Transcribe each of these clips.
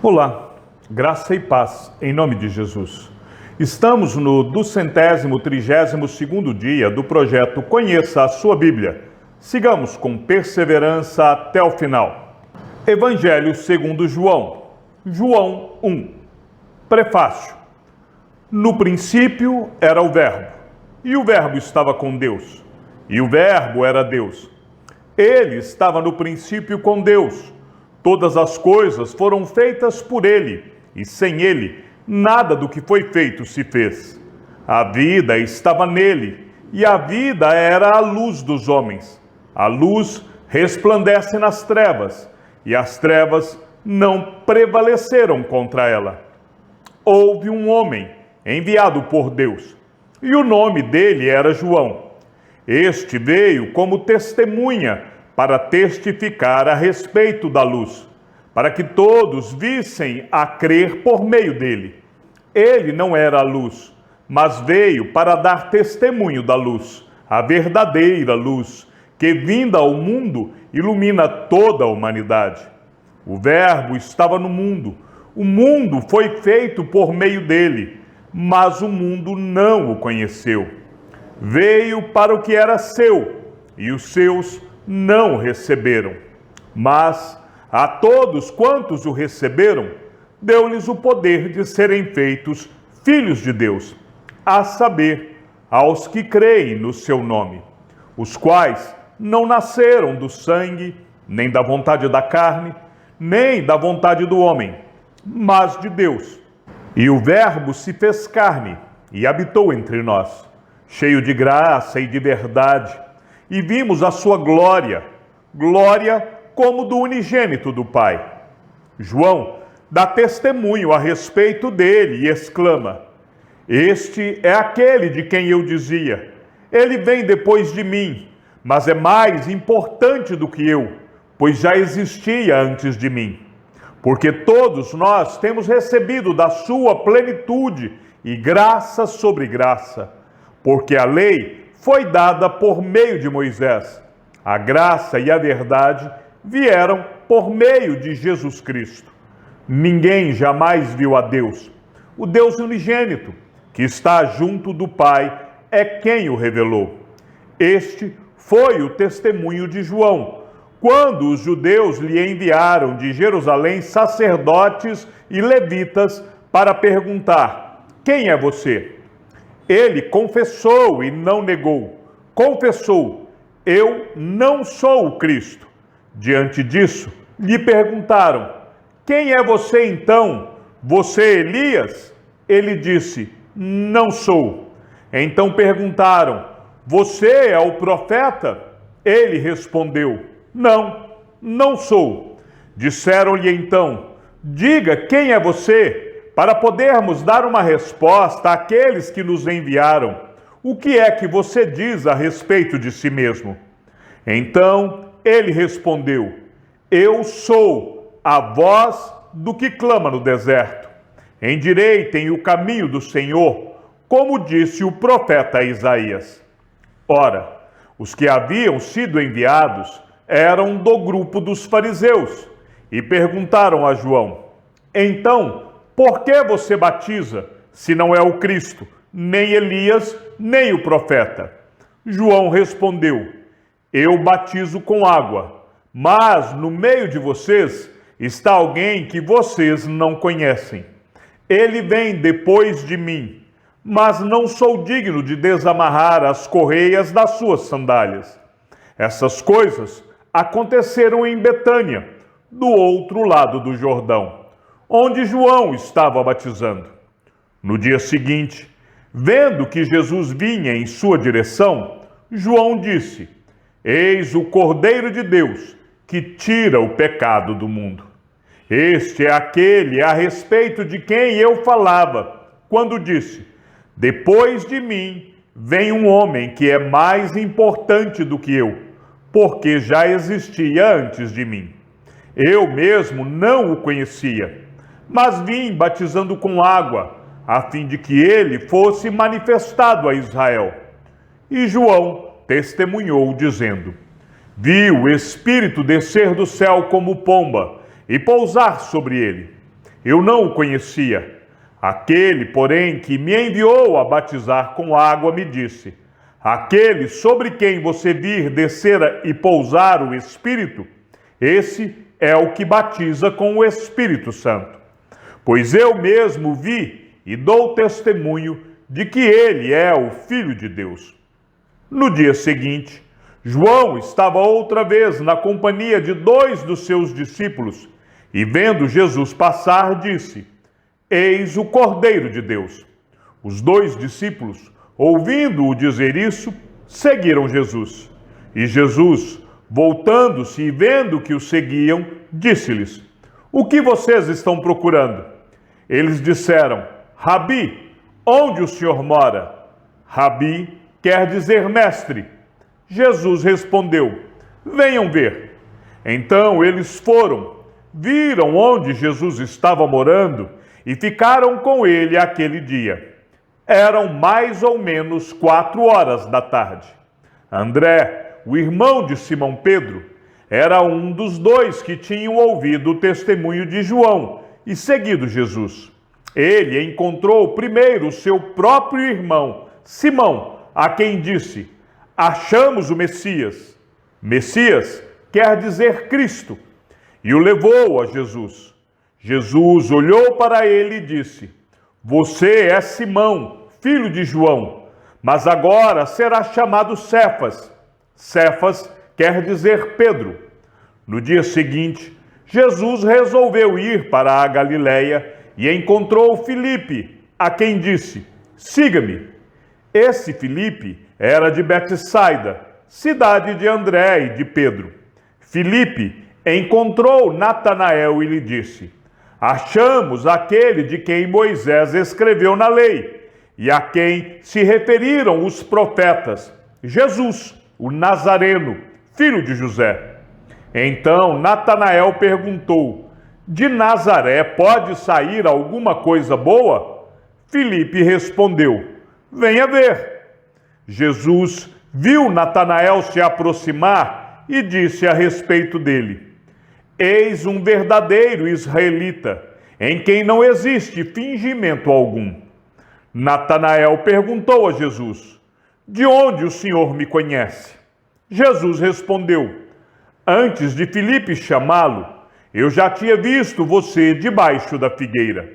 Olá, graça e paz, em nome de Jesus. Estamos no 232º dia do projeto Conheça a Sua Bíblia. Sigamos com perseverança até o final. Evangelho segundo João, João 1. Prefácio. No princípio era o Verbo, e o Verbo estava com Deus, e o Verbo era Deus. Ele estava no princípio com Deus. Todas as coisas foram feitas por ele, e sem ele, nada do que foi feito se fez. A vida estava nele, e a vida era a luz dos homens. A luz resplandece nas trevas, e as trevas não prevaleceram contra ela. Houve um homem enviado por Deus, e o nome dele era João. Este veio como testemunha para testificar a respeito da luz, para que todos vissem a crer por meio dele. Ele não era a luz, mas veio para dar testemunho da luz, a verdadeira luz, que vinda ao mundo ilumina toda a humanidade. O Verbo estava no mundo, o mundo foi feito por meio dele, mas o mundo não o conheceu. Veio para o que era seu, e os seus não o receberam. Mas a todos quantos o receberam, deu-lhes o poder de serem feitos filhos de Deus, a saber, aos que creem no seu nome, os quais não nasceram do sangue, nem da vontade da carne, nem da vontade do homem, mas de Deus. E o Verbo se fez carne e habitou entre nós, cheio de graça e de verdade, e vimos a sua glória, glória como do unigênito do Pai. João dá testemunho a respeito dele e exclama: Este é aquele de quem eu dizia, ele vem depois de mim, mas é mais importante do que eu, pois já existia antes de mim. Porque todos nós temos recebido da sua plenitude e graça sobre graça, porque a lei foi dada por meio de Moisés. A graça e a verdade vieram por meio de Jesus Cristo. Ninguém jamais viu a Deus. O Deus unigênito, que está junto do Pai, é quem o revelou. Este foi o testemunho de João, quando os judeus lhe enviaram de Jerusalém sacerdotes e levitas para perguntar: Quem é você? Ele confessou e não negou. Confessou: Eu não sou o Cristo. Diante disso, lhe perguntaram: Quem é você então? Você Elias? Ele disse: Não sou. Então perguntaram: Você é o profeta? Ele respondeu: Não sou. Disseram-lhe então: Diga quem é você, para podermos dar uma resposta àqueles que nos enviaram. O que é que você diz a respeito de si mesmo? Então ele respondeu: Eu sou a voz do que clama no deserto. Endireitem o caminho do Senhor, como disse o profeta Isaías. Ora, os que haviam sido enviados eram do grupo dos fariseus e perguntaram a João: Então, por que você batiza, se não é o Cristo, nem Elias, nem o profeta? João respondeu: Eu batizo com água, mas no meio de vocês está alguém que vocês não conhecem. Ele vem depois de mim, mas não sou digno de desamarrar as correias das suas sandálias. Essas coisas aconteceram em Betânia, do outro lado do Jordão, onde João estava batizando. No dia seguinte, vendo que Jesus vinha em sua direção, João disse: Eis o Cordeiro de Deus, que tira o pecado do mundo. Este é aquele a respeito de quem eu falava, quando disse: Depois de mim vem um homem que é mais importante do que eu, porque já existia antes de mim. Eu mesmo não o conhecia, mas vim batizando com água, a fim de que ele fosse manifestado a Israel. E João testemunhou, dizendo: Vi o Espírito descer do céu como pomba e pousar sobre ele. Eu não o conhecia. Aquele, porém, que me enviou a batizar com água, me disse: aquele sobre quem você vir descer e pousar o Espírito, esse é o que batiza com o Espírito Santo. Pois eu mesmo vi e dou testemunho de que ele é o Filho de Deus. No dia seguinte, João estava outra vez na companhia de 2 dos seus discípulos e, vendo Jesus passar, disse: eis o Cordeiro de Deus. Os 2 discípulos, ouvindo-o dizer isso, seguiram Jesus. E Jesus, voltando-se e vendo que o seguiam, disse-lhes: o que vocês estão procurando? Eles disseram: Rabi, onde o Senhor mora? Rabi quer dizer mestre. Jesus respondeu: venham ver. Então eles foram, viram onde Jesus estava morando e ficaram com ele aquele dia. Eram mais ou menos 4 da tarde. André, o irmão de Simão Pedro, era um dos 2 que tinham ouvido o testemunho de João e seguido Jesus. Ele encontrou primeiro o seu próprio irmão, Simão, a quem disse: achamos o Messias. Messias quer dizer Cristo. E o levou a Jesus. Jesus olhou para ele e disse: você é Simão, filho de João, mas agora será chamado Cefas. Cefas quer dizer Pedro. No dia seguinte, Jesus resolveu ir para a Galiléia e encontrou Filipe, a quem disse: siga-me. Esse Filipe era de Betsaida, cidade de André e de Pedro. Filipe encontrou Natanael e lhe disse: achamos aquele de quem Moisés escreveu na lei e a quem se referiram os profetas, Jesus, o Nazareno, filho de José. Então Natanael perguntou: de Nazaré pode sair alguma coisa boa? Filipe respondeu: venha ver. Jesus viu Natanael se aproximar e disse a respeito dele: eis um verdadeiro israelita, em quem não existe fingimento algum. Natanael perguntou a Jesus: de onde o Senhor me conhece? Jesus respondeu: antes de Filipe chamá-lo, eu já tinha visto você debaixo da figueira.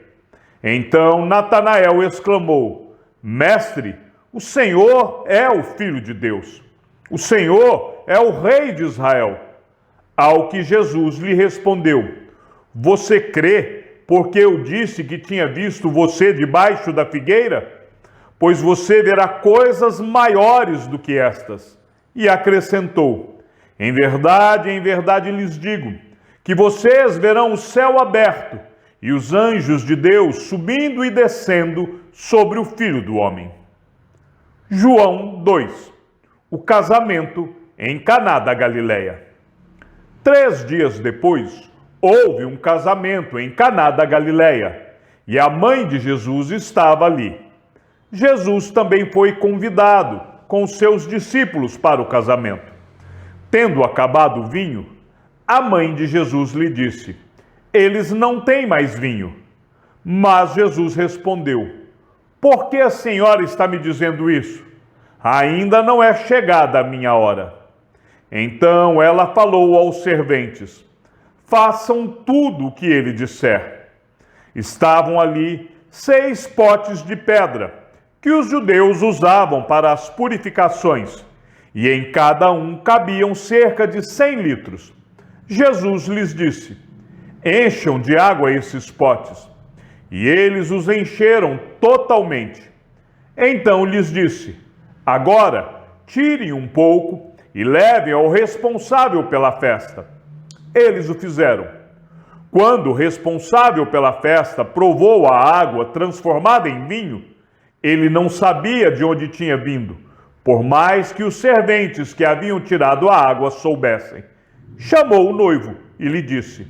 Então Natanael exclamou: mestre, o Senhor é o Filho de Deus. O Senhor é o Rei de Israel. Ao que Jesus lhe respondeu: você crê porque eu disse que tinha visto você debaixo da figueira? Pois você verá coisas maiores do que estas. E acrescentou: em verdade lhes digo, que vocês verão o céu aberto e os anjos de Deus subindo e descendo sobre o Filho do Homem. João 2. O casamento em Caná da Galileia. 3 dias depois, houve um casamento em Caná da Galileia, e a mãe de Jesus estava ali. Jesus também foi convidado com seus discípulos para o casamento. Tendo acabado o vinho, a mãe de Jesus lhe disse: eles não têm mais vinho. Mas Jesus respondeu: por que a senhora está me dizendo isso? Ainda não é chegada a minha hora. Então ela falou aos serventes: façam tudo o que ele disser. Estavam ali 6 potes de pedra, que os judeus usavam para as purificações, e em cada um cabiam cerca de 100 litros. Jesus lhes disse: encham de água esses potes. E eles os encheram totalmente. Então lhes disse: agora tirem um pouco e levem ao responsável pela festa. Eles o fizeram. Quando o responsável pela festa provou a água transformada em vinho, ele não sabia de onde tinha vindo, por mais que os serventes que haviam tirado a água soubessem. Chamou o noivo e lhe disse: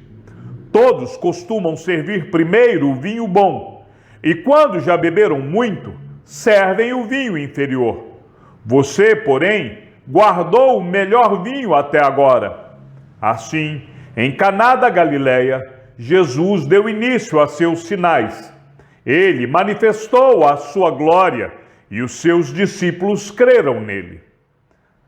todos costumam servir primeiro o vinho bom, e quando já beberam muito, servem o vinho inferior. Você, porém, guardou o melhor vinho até agora. Assim, em Caná da Galileia, Jesus deu início a seus sinais. Ele manifestou a sua glória e os seus discípulos creram nele.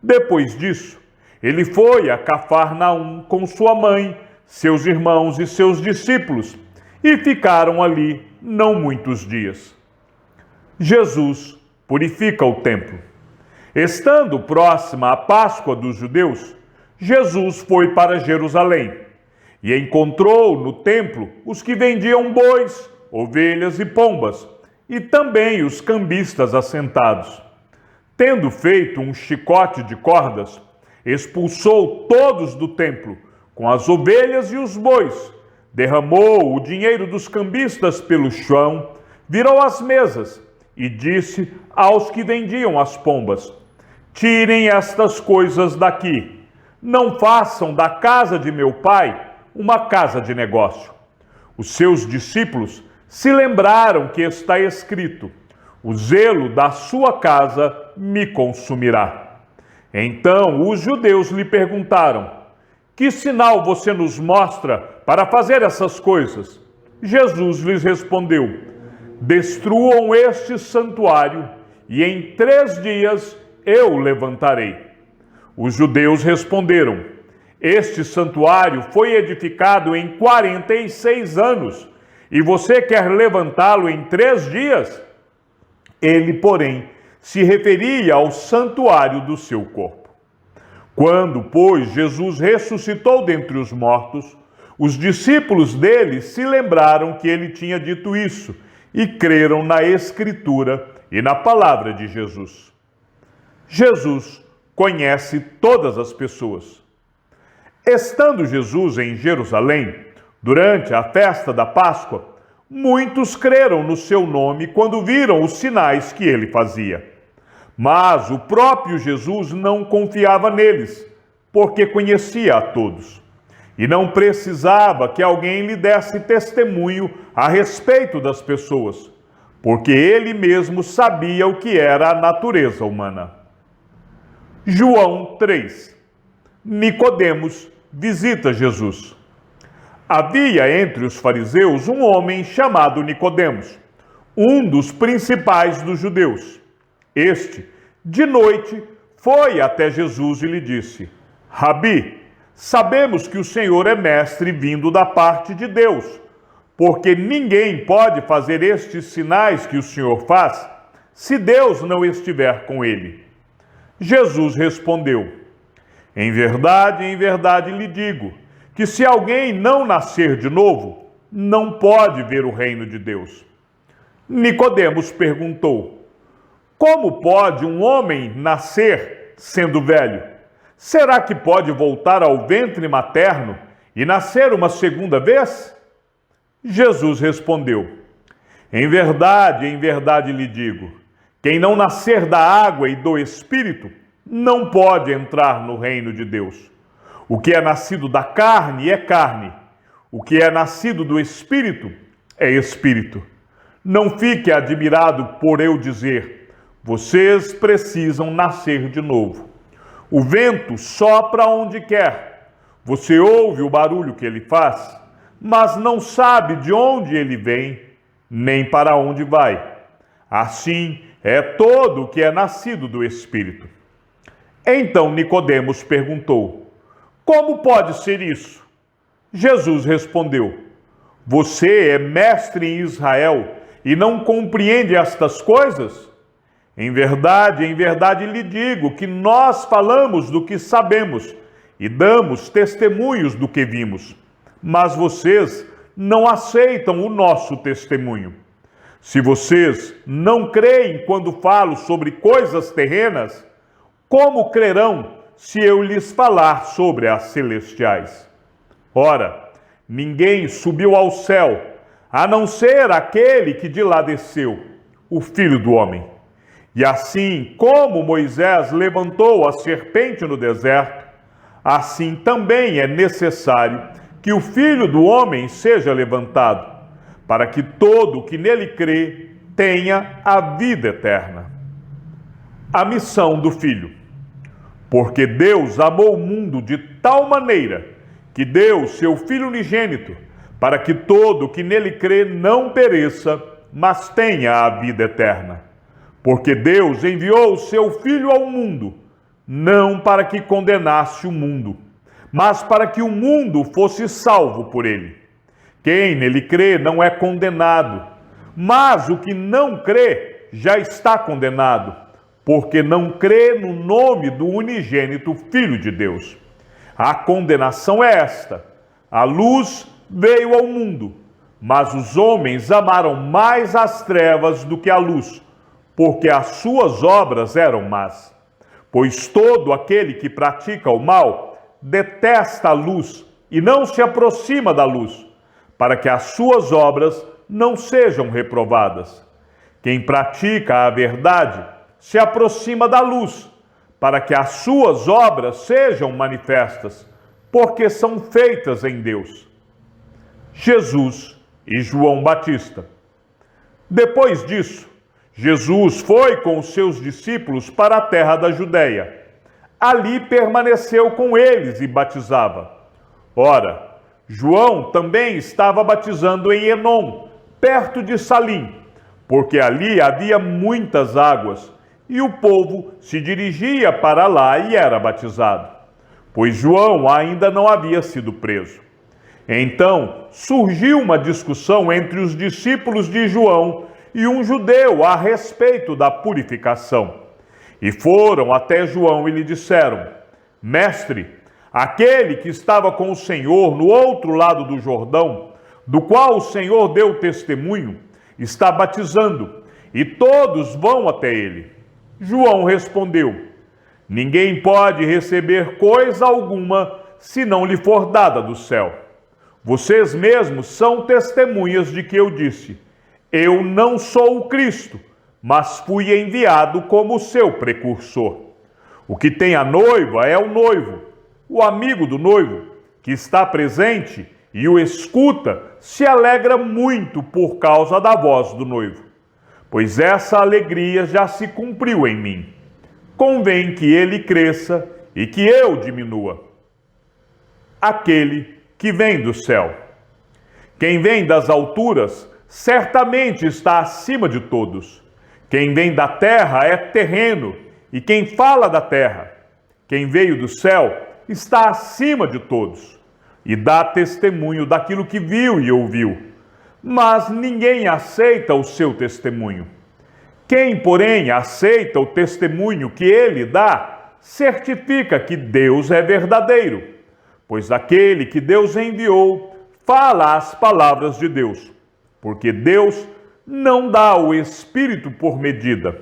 Depois disso, ele foi a Cafarnaum com sua mãe, seus irmãos e seus discípulos, e ficaram ali não muitos dias. Jesus purifica o templo. Estando próxima a Páscoa dos judeus, Jesus foi para Jerusalém e encontrou no templo os que vendiam bois, ovelhas e pombas, e também os cambistas assentados. Tendo feito um chicote de cordas, expulsou todos do templo, com as ovelhas e os bois, derramou o dinheiro dos cambistas pelo chão, virou as mesas e disse aos que vendiam as pombas: tirem estas coisas daqui, não façam da casa de meu pai uma casa de negócio. Os seus discípulos se lembraram que está escrito: o zelo da sua casa me consumirá. Então os judeus lhe perguntaram: que sinal você nos mostra para fazer essas coisas? Jesus lhes respondeu: destruam este santuário e em 3 dias eu o levantarei. Os judeus responderam: este santuário foi edificado em 46 anos e você quer levantá-lo em 3 dias? Ele, porém, se referia ao santuário do seu corpo. Quando, pois, Jesus ressuscitou dentre os mortos, os discípulos dele se lembraram que ele tinha dito isso e creram na Escritura e na palavra de Jesus. Jesus conhece todas as pessoas. Estando Jesus em Jerusalém, durante a festa da Páscoa, muitos creram no seu nome quando viram os sinais que ele fazia. Mas o próprio Jesus não confiava neles, porque conhecia a todos, e não precisava que alguém lhe desse testemunho a respeito das pessoas, porque ele mesmo sabia o que era a natureza humana. João 3. Nicodemos visita Jesus. Havia entre os fariseus um homem chamado Nicodemos, um dos principais dos judeus. Este, de noite, foi até Jesus e lhe disse: Rabi, sabemos que o Senhor é mestre vindo da parte de Deus, porque ninguém pode fazer estes sinais que o Senhor faz, se Deus não estiver com ele. Jesus respondeu: em verdade lhe digo, que se alguém não nascer de novo, não pode ver o reino de Deus. Nicodemos perguntou: como pode um homem nascer sendo velho? Será que pode voltar ao ventre materno e nascer uma segunda vez? Jesus respondeu: em verdade lhe digo, quem não nascer da água e do Espírito, não pode entrar no reino de Deus. O que é nascido da carne é carne, o que é nascido do Espírito é Espírito. Não fique admirado por eu dizer: vocês precisam nascer de novo. O vento sopra onde quer. Você ouve o barulho que ele faz, mas não sabe de onde ele vem, nem para onde vai. Assim é todo o que é nascido do Espírito. Então Nicodemos perguntou: como pode ser isso? Jesus respondeu: você é mestre em Israel e não compreende estas coisas? Em verdade lhe digo que nós falamos do que sabemos e damos testemunhos do que vimos, mas vocês não aceitam o nosso testemunho. Se vocês não creem quando falo sobre coisas terrenas, como crerão se eu lhes falar sobre as celestiais? Ora, ninguém subiu ao céu, a não ser aquele que de lá desceu, o Filho do Homem. E assim como Moisés levantou a serpente no deserto, assim também é necessário que o Filho do Homem seja levantado, para que todo o que nele crê tenha a vida eterna. A missão do Filho. Porque Deus amou o mundo de tal maneira que deu seu Filho unigênito, para que todo que nele crê não pereça, mas tenha a vida eterna. Porque Deus enviou o seu Filho ao mundo, não para que condenasse o mundo, mas para que o mundo fosse salvo por ele. Quem nele crê não é condenado, mas o que não crê já está condenado, porque não crê no nome do unigênito Filho de Deus. A condenação é esta: a luz veio ao mundo, mas os homens amaram mais as trevas do que a luz, porque as suas obras eram más. Pois todo aquele que pratica o mal detesta a luz e não se aproxima da luz, para que as suas obras não sejam reprovadas. Quem pratica a verdade se aproxima da luz, para que as suas obras sejam manifestas, porque são feitas em Deus. Jesus e João Batista. Depois disso, Jesus foi com os seus discípulos para a terra da Judéia. Ali permaneceu com eles e batizava. Ora, João também estava batizando em Enom, perto de Salim, porque ali havia muitas águas, e o povo se dirigia para lá e era batizado, pois João ainda não havia sido preso. Então surgiu uma discussão entre os discípulos de João e um judeu a respeito da purificação. E foram até João e lhe disseram: Mestre, aquele que estava com o Senhor no outro lado do Jordão, do qual o Senhor deu testemunho, está batizando, e todos vão até ele. João respondeu: Ninguém pode receber coisa alguma se não lhe for dada do céu. Vocês mesmos são testemunhas de que eu disse: Eu não sou o Cristo, mas fui enviado como seu precursor. O que tem a noiva é o noivo. O amigo do noivo, que está presente e o escuta, se alegra muito por causa da voz do noivo, pois essa alegria já se cumpriu em mim. Convém que ele cresça e que eu diminua. Aquele que vem do céu. Quem vem das alturas certamente está acima de todos. Quem vem da terra é terreno, e quem fala da terra. Quem veio do céu está acima de todos, e dá testemunho daquilo que viu e ouviu. Mas ninguém aceita o seu testemunho. Quem, porém, aceita o testemunho que ele dá, certifica que Deus é verdadeiro, pois aquele que Deus enviou fala as palavras de Deus, porque Deus não dá o Espírito por medida.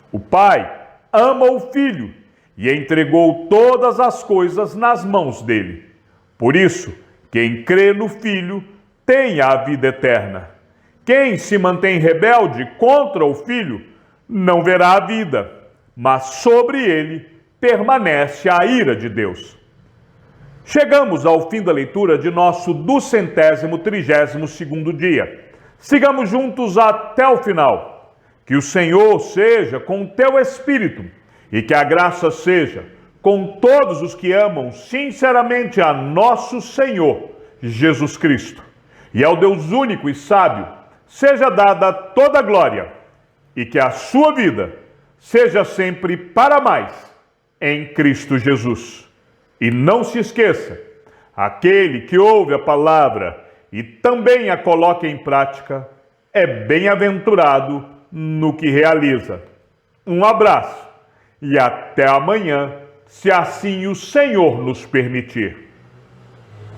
O Pai ama o Filho e entregou todas as coisas nas mãos dele. Por isso, quem crê no Filho tem a vida eterna. Quem se mantém rebelde contra o Filho não verá a vida, mas sobre ele permanece a ira de Deus. Chegamos ao fim da leitura de nosso 232º dia. Sigamos juntos até o final. Que o Senhor seja com o teu espírito e que a graça seja com todos os que amam sinceramente a nosso Senhor Jesus Cristo. E ao Deus único e sábio seja dada toda a glória e que a sua vida seja sempre para mais em Cristo Jesus. E não se esqueça, aquele que ouve a palavra e também a coloca em prática é bem-aventurado no que realiza. Um abraço e até amanhã, se assim o Senhor nos permitir.